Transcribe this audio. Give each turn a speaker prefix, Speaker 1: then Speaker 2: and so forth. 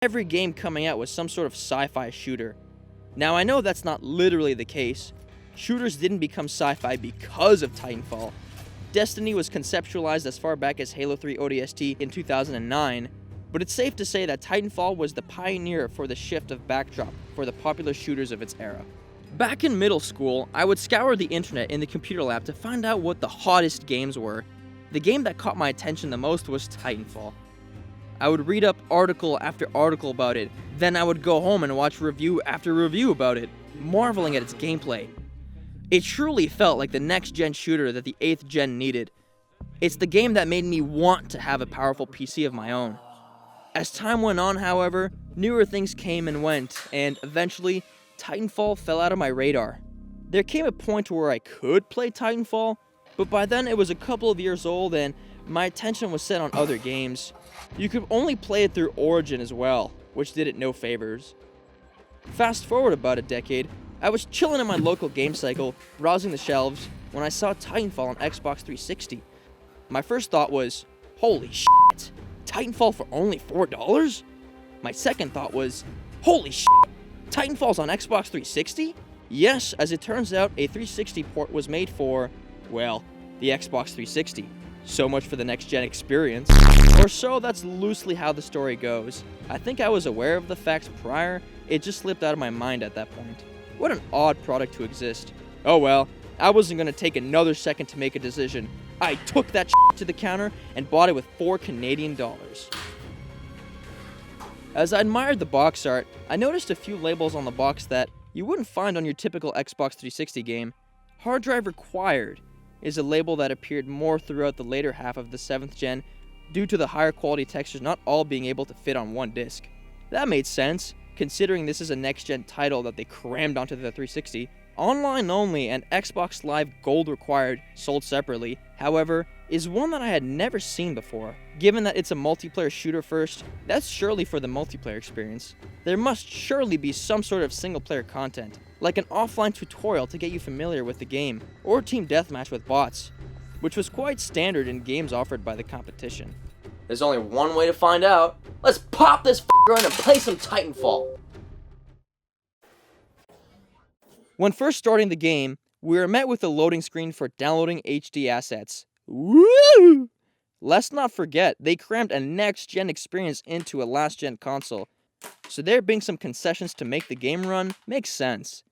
Speaker 1: every game coming out was some sort of sci-fi shooter. Now I know that's not literally the case. Shooters didn't become sci-fi because of Titanfall. Destiny was conceptualized as far back as Halo 3 ODST in 2009, but it's safe to say that Titanfall was the pioneer for the shift of backdrop for the popular shooters of its era. Back in middle school, I would scour the internet in the computer lab to find out what the hottest games were. The game that caught my attention the most was Titanfall. I would read up article after article about it, then I would go home and watch review after review about it, marveling at its gameplay. It truly felt like the next-gen shooter that the 8th gen needed. It's the game that made me want to have a powerful PC of my own. As time went on, however, newer things came and went, and eventually, Titanfall fell out of my radar. There came a point where I could play Titanfall, but by then it was a couple of years old and my attention was set on other games. You could only play it through Origin as well, which did it no favors. Fast forward about a decade, I was chilling in my local game cycle, browsing the shelves, when I saw Titanfall on Xbox 360. My first thought was, holy shit, Titanfall for only $4? My second thought was, holy shit, Titanfall's on Xbox 360? Yes, as it turns out, a 360 port was made for, well, the Xbox 360. So much for the next-gen experience. Or so, that's loosely how the story goes. I think I was aware of the facts prior, it just slipped out of my mind at that point. What an odd product to exist. Oh well, I wasn't going to take another second to make a decision. I took that shit to the counter and bought it with $4 Canadian. As I admired the box art, I noticed a few labels on the box that you wouldn't find on your typical Xbox 360 game. Hard drive required is a label that appeared more throughout the later half of the 7th gen due to the higher quality textures not all being able to fit on one disc. That made sense, considering this is a next-gen title that they crammed onto the 360. Online only and Xbox Live Gold required, sold separately, however, is one that I had never seen before. Given that it's a multiplayer shooter first, that's surely for the multiplayer experience. There must surely be some sort of single-player content, like an offline tutorial to get you familiar with the game, or team deathmatch with bots, which was quite standard in games offered by the competition.
Speaker 2: There's only one way to find out. Let's pop this f***er in and play some Titanfall.
Speaker 1: When first starting the game, we were met with a loading screen for downloading HD assets. Woo! Let's not forget, they crammed a next-gen experience into a last-gen console, so there being some concessions to make the game run makes sense.